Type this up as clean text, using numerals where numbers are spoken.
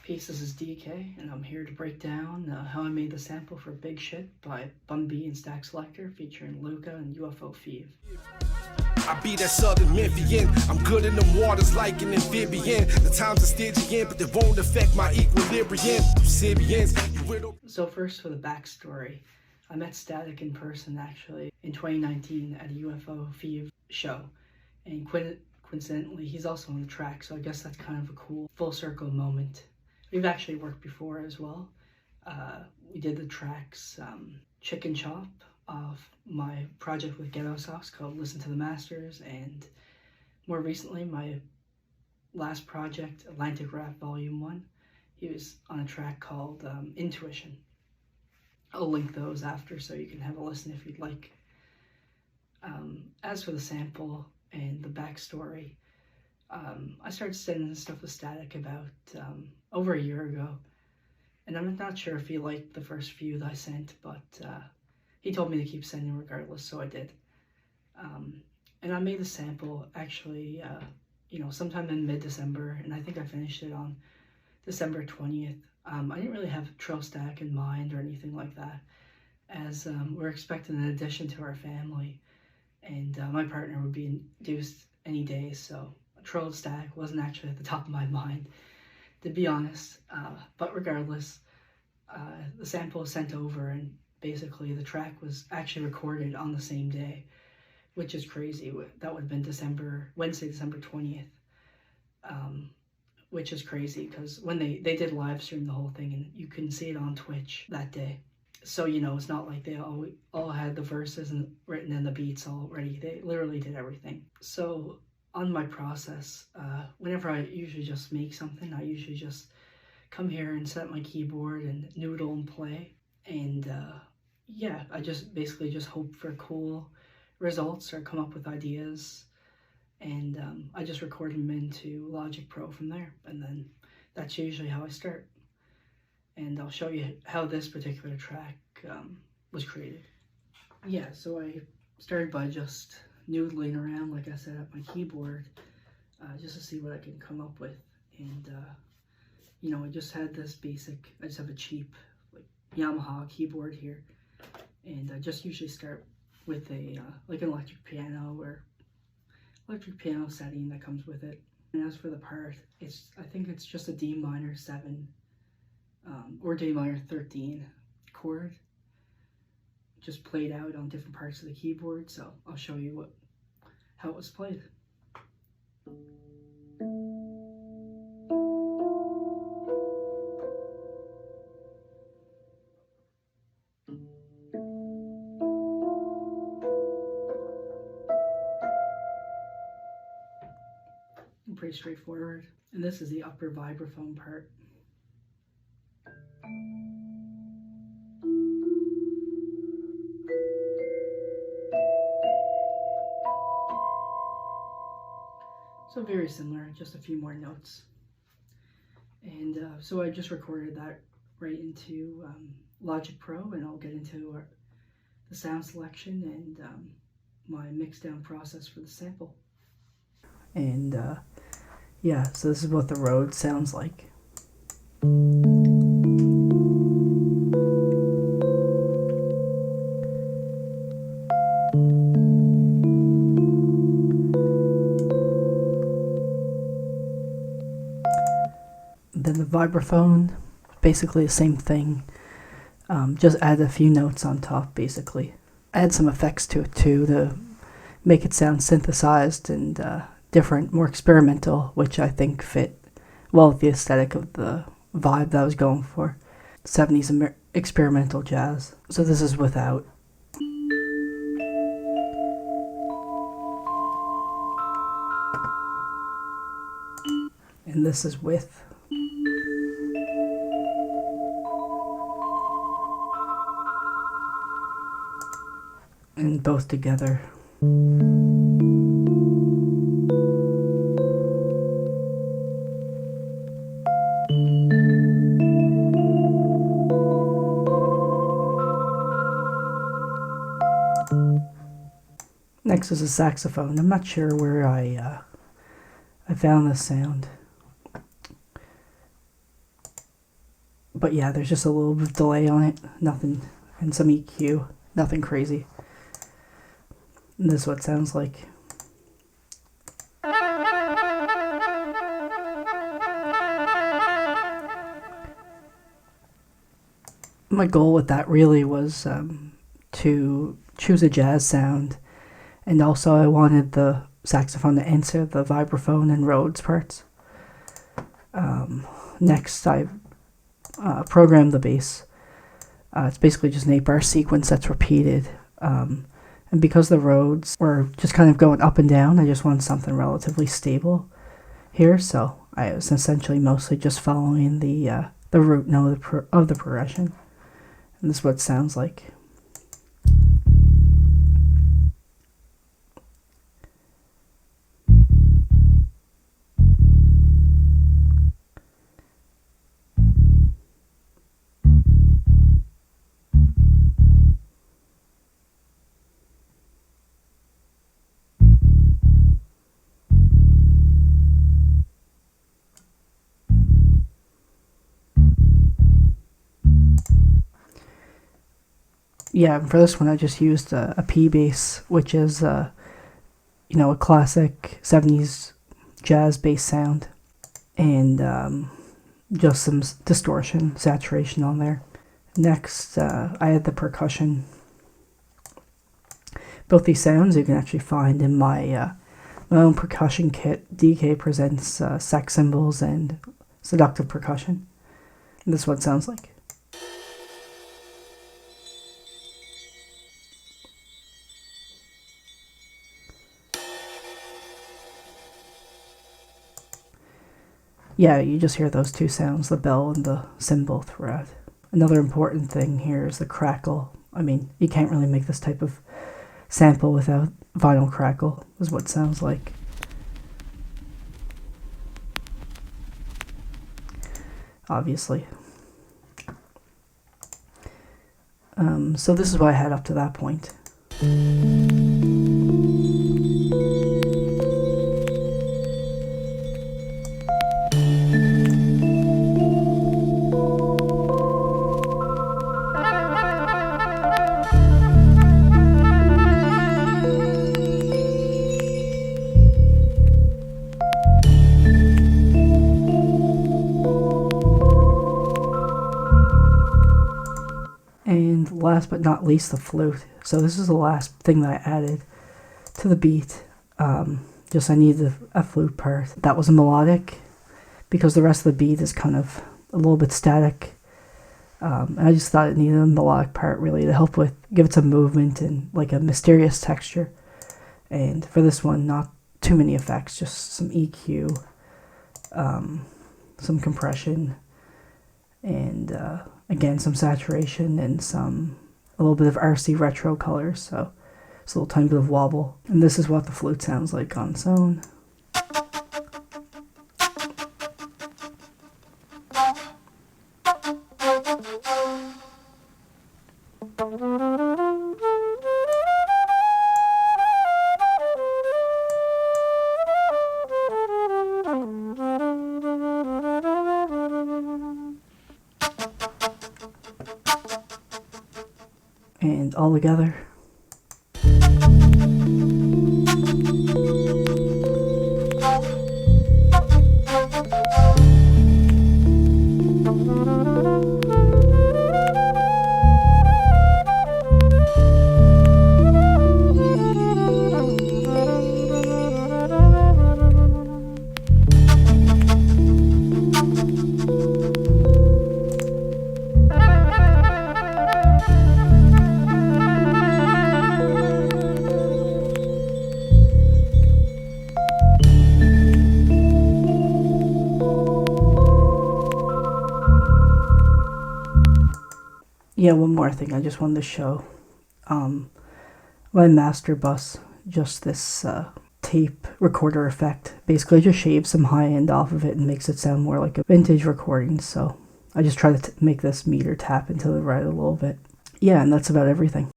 Peace, this is DK, and I'm here to break down how I made the sample for Big Shit by Bun B and Statik Selektah, featuring Lukah and Bun Fev. I be that southern Memphian. I'm good in them waters like an amphibian. The times are Stygian, but they won't affect my equilibrium. Sibians, So first, for the backstory, I met Statik in person actually in 2019 at a Bun Fev show, and coincidentally he's also on the track, so I guess that's kind of a cool full circle moment. We've actually worked before as well. We did the tracks Chicken Chop of my project with Ghetto Sauce called Listen to the Masters, and more recently my last project, Atlantic Rap Volume 1, he was on a track called Intuition. I'll link those after so you can have a listen if you'd like. As for the sample and the backstory, I started sending this stuff to Statik about over a year ago, and I'm not sure if he liked the first few that I sent, but he told me to keep sending regardless, so I did. And I made the sample actually, sometime in mid-December, and I think I finished it on December 20th. I didn't really have TrillStatik in mind or anything like that, as we're expecting an addition to our family, and my partner would be induced any day, so TrillStatik wasn't actually at the top of my mind, to be honest. But regardless, the sample was sent over, and basically the track was actually recorded on the same day, which is crazy. That would have been Wednesday, December 20th, which is crazy because when they did live stream the whole thing, and you can see it on Twitch that day. So, it's not like they all had the verses and written and the beats already. They literally did everything. So on my process, whenever I usually just make something, I usually just come here and set up my keyboard and noodle and play. And yeah, I basically just hope for cool results or come up with ideas. And I just record them into Logic Pro from there. And then that's usually how I start. And I'll show you how this particular track was created. Yeah, so I started by just noodling around, like I said, at my keyboard, just to see what I can come up with. And I just had this I just have a cheap Yamaha keyboard here, and I just usually start with a an electric piano or electric piano setting that comes with it. And as for the part, I think it's just a D minor 7 or D minor 13 chord, just played out on different parts of the keyboard. So I'll show you how it was played. Pretty straightforward. And this is the upper vibraphone part. So very similar, just a few more notes. And so I just recorded that right into Logic Pro, and I'll get into the sound selection and my mix down process for the sample. And yeah, so this is what the Rhodes sounds like. Then the vibraphone, basically the same thing, just add a few notes on top, basically. Add some effects to it too to make it sound synthesized and different, more experimental, which I think fit well with the aesthetic of the vibe that I was going for. 70s experimental jazz. So this is without. And this is with. And both together. Next is a saxophone. I'm not sure where I found this sound. But yeah, there's just a little bit of delay on it, nothing, and some EQ, nothing crazy. And this is what it sounds like. My goal with that really was to choose a jazz sound, and also I wanted the saxophone to answer the vibraphone and Rhodes parts. Next, I programmed the bass. It's basically just an 8-bar sequence that's repeated. And because the Rhodes were just kind of going up and down, I just wanted something relatively stable here. So I was essentially mostly just following the root note of the progression. And this is what it sounds like. Yeah, for this one I just used a P bass, which is a classic 70s jazz bass sound, and just some distortion, saturation on there. Next, I had the percussion. Both these sounds you can actually find in my my own percussion kit. DK presents sex symbols and seductive percussion. And this is what it sounds like. Yeah, you just hear those two sounds, the bell and the cymbal throughout. Another important thing here is the crackle. I mean, you can't really make this type of sample without vinyl crackle, is what it sounds like. Obviously. So this is what I had up to that point. And last but not least, the flute. So this is the last thing that I added to the beat. Just I needed a flute part that was melodic, because the rest of the beat is kind of a little bit static. And I just thought it needed a melodic part really to help with, give it some movement and like a mysterious texture. And for this one, not too many effects, just some EQ, some compression, and again, some saturation and a little bit of RC retro colors, so it's a little tiny bit of wobble. And this is what the flute sounds like on its own. And all together. Yeah, one more thing I just wanted to show. My master bus, just this tape recorder effect. Basically just shaves some high end off of it and makes it sound more like a vintage recording. So I just try to make this meter tap into the right a little bit. Yeah, and that's about everything.